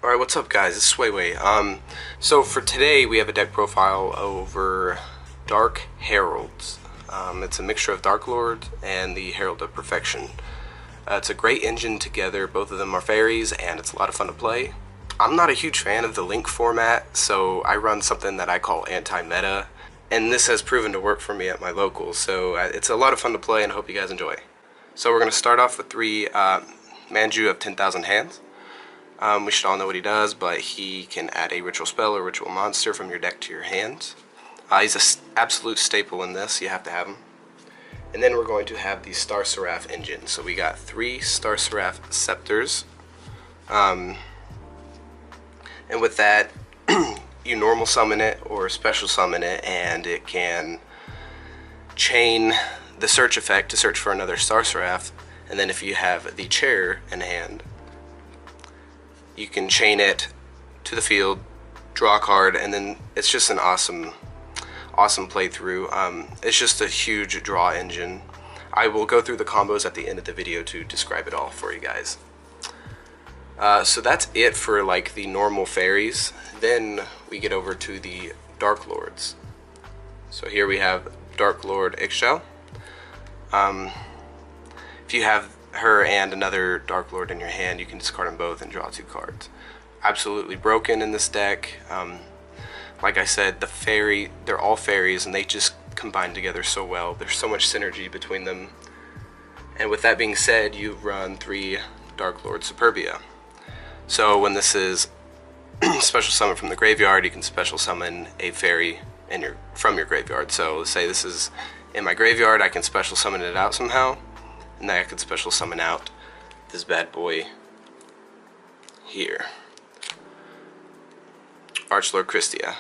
Alright, what's up guys, this is Weiwei. So for today we have a deck profile over Dark Heralds. It's a mixture of Darklord and the Herald of Perfection. It's a great engine together, both of them are fairies, and it's a lot of fun to play. I'm not a huge fan of the link format, so I run something that I call anti-meta, and this has proven to work for me at my locals, so it's a lot of fun to play and I hope you guys enjoy. So we're going to start off with 3 Manju of 10,000 hands. We should all know what he does, but he can add a ritual spell or ritual monster from your deck to your hand. He's an absolute staple in this, you have to have him. And then we're going to have the Star Seraph engine. So we got 3 Star Seraph Sceptors. And with that, you normal summon it or special summon it, and it can chain the search effect to search for another Star Seraph. And then if you have the chair in hand, you can chain it to the field, draw a card, and then it's just an awesome playthrough. It's just a huge draw engine. I will go through the combos at the end of the video to describe it all for you guys. So that's it for like the normal fairies. Then we get over to the Darklords. So here we have Darklord Ixchel. If you have her and another Darklord in your hand, you can discard them both and draw 2 cards. Absolutely broken in this deck. Like I said, they're all fairies and they just combine together so well. There's so much synergy between them. And with that being said, you run 3 Darklord Superbia. So when this is special summon from the graveyard, you can special summon a fairy from your graveyard. So let's say this is in my graveyard, I can special summon it out somehow. And then I could special summon out this bad boy here, Archlord Kristya.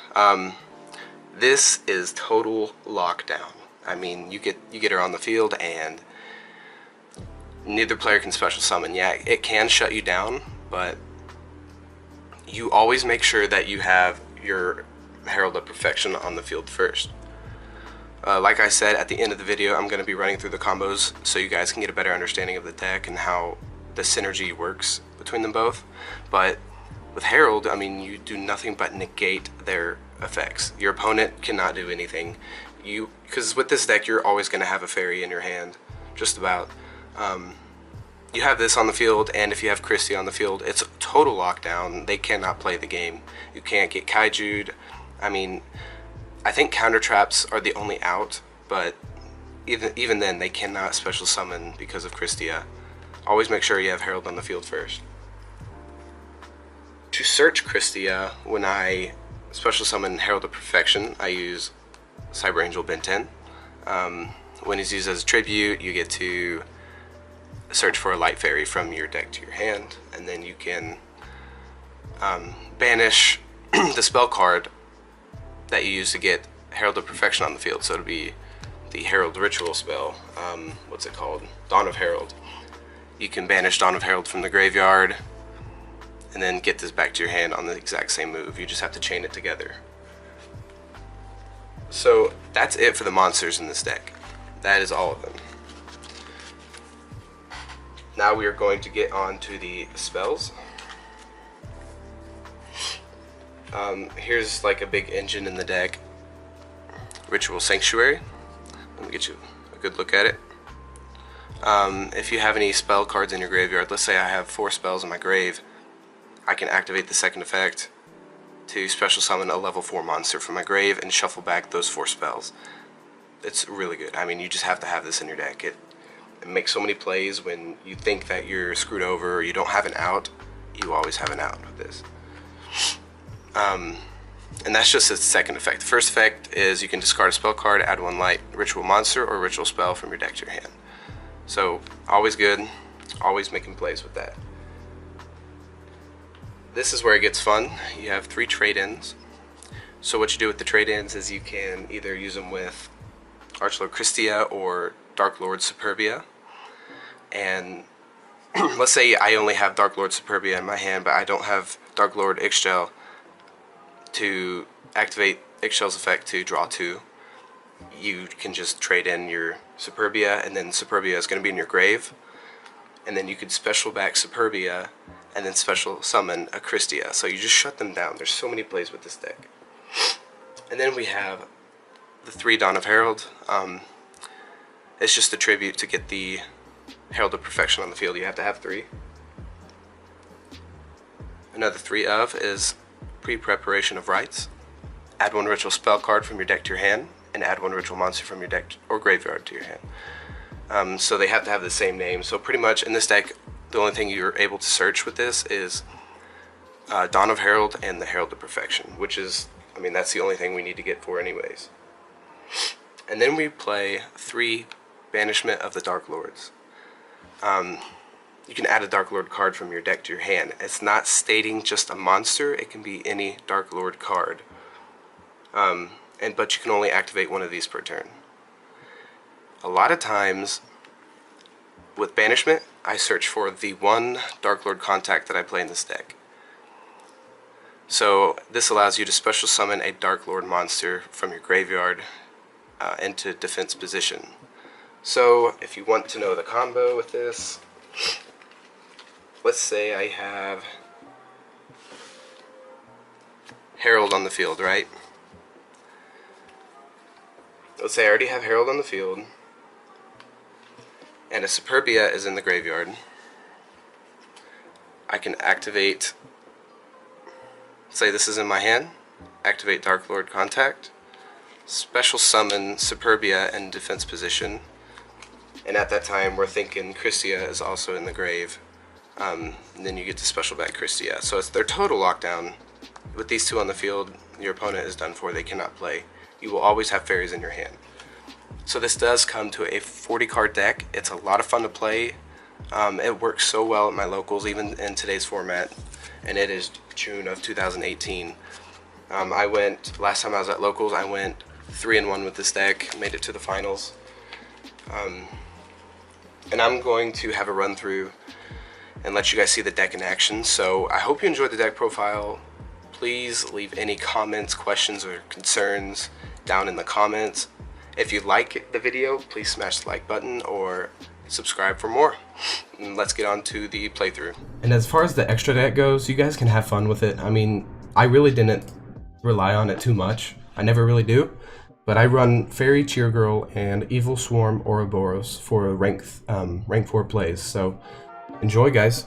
This is total lockdown. I mean, you get her on the field, and neither player can special summon. Yeah, it can shut you down, but you always make sure that you have your Herald of Perfection on the field first. Like I said, at the end of the video, I'm going to be running through the combos so you guys can get a better understanding of the deck and how the synergy works between them both. But with Herald, I mean, you do nothing but negate their effects. Your opponent cannot do anything. Because with this deck, you're always going to have a fairy in your hand, just about. You have this on the field, and if you have Kristya on the field, it's total lockdown. They cannot play the game. You can't get kaiju'd. I mean, I think counter traps are the only out, but even then they cannot special summon because of Kristya. Always make sure you have Herald on the field first. To search Kristya, when I special summon Herald of Perfection, I use Cyber Angel Benten. When he's used as a tribute, you get to search for a light fairy from your deck to your hand, and then you can banish the spell card that you use to get Herald of Perfection on the field. So it'll be the Herald ritual spell. What's it called? Dawn of Herald. You can banish Dawn of Herald from the graveyard and then get this back to your hand on the exact same move. You just have to chain it together. So that's it for the monsters in this deck. That is all of them. Now we are going to get on to the spells. Here's like a big engine in the deck. Ritual Sanctuary. Let me get you a good look at it. If you have any spell cards in your graveyard, let's say I have 4 spells in my grave, I can activate the second effect to special summon a level 4 monster from my grave and shuffle back those 4 spells. It's really good. I mean, you just have to have this in your deck. It makes so many plays when you think that you're screwed over or you don't have an out. You always have an out with this. And that's just its second effect. The first effect is you can discard a spell card, add 1 light ritual monster or ritual spell from your deck to your hand. So always good, always making plays with that. This is where it gets fun. You have 3 trade-ins. So what you do with the trade-ins is you can either use them with Archlord Kristya or Darklord Superbia. And let's say I only have Darklord Superbia in my hand, but I don't have Darklord Ixchel to activate Ixchel's effect to draw 2. you can just trade in your Superbia, and then Superbia is going to be in your grave, and then you could special back Superbia and then special summon a Kristya. So you just shut them down. There's so many plays with this deck. And then we have the 3 Dawn of Herald. It's just a tribute to get the Herald of Perfection on the field. You have to have 3. Another 3 of is Pre-Preperation of Rites. Add 1 ritual spell card from your deck to your hand, and add 1 ritual monster from your deck or graveyard to your hand. So they have to have the same name. So pretty much in this deck, the only thing you're able to search with this is Dawn of Herald and the Herald of Perfection, which is, I mean, that's the only thing we need to get for anyways. And then we play 3 Banishment of the Darklords. You can add a Darklord card from your deck to your hand. It's not stating just a monster, it can be any Darklord card. But you can only activate 1 of these per turn. A lot of times with Banishment, I search for the 1 Darklord Contact that I play in this deck. So this allows you to special summon a Darklord monster from your graveyard into defense position. So if you want to know the combo with this, let's say I have Herald on the field, right? Let's say I already have Herald on the field, and a Superbia is in the graveyard. I can activate, say this is in my hand, activate Darklord Contact, special summon Superbia in defense position, and at that time we're thinking Kristya is also in the grave, and then you get to special back Kristya. So it's their total lockdown. With these 2 on the field, your opponent is done for, they cannot play. You will always have fairies in your hand. So this does come to a 40 card deck. It's a lot of fun to play. It works so well at my locals, even in today's format, and it is June of 2018. Last time I was at locals, I went 3-1 with this deck, made it to the finals. And I'm going to have a run through and let you guys see the deck in action. So I hope you enjoyed the deck profile. Please leave any comments, questions, or concerns down in the comments. If you like the video, please smash the like button or subscribe for more. And let's get on to the playthrough. And as far as the extra deck goes, you guys can have fun with it. I mean, I really didn't rely on it too much. I never really do. But I run Fairy, Cheergirl, and Evil Swarm Ouroboros for rank 4 plays. So enjoy, guys.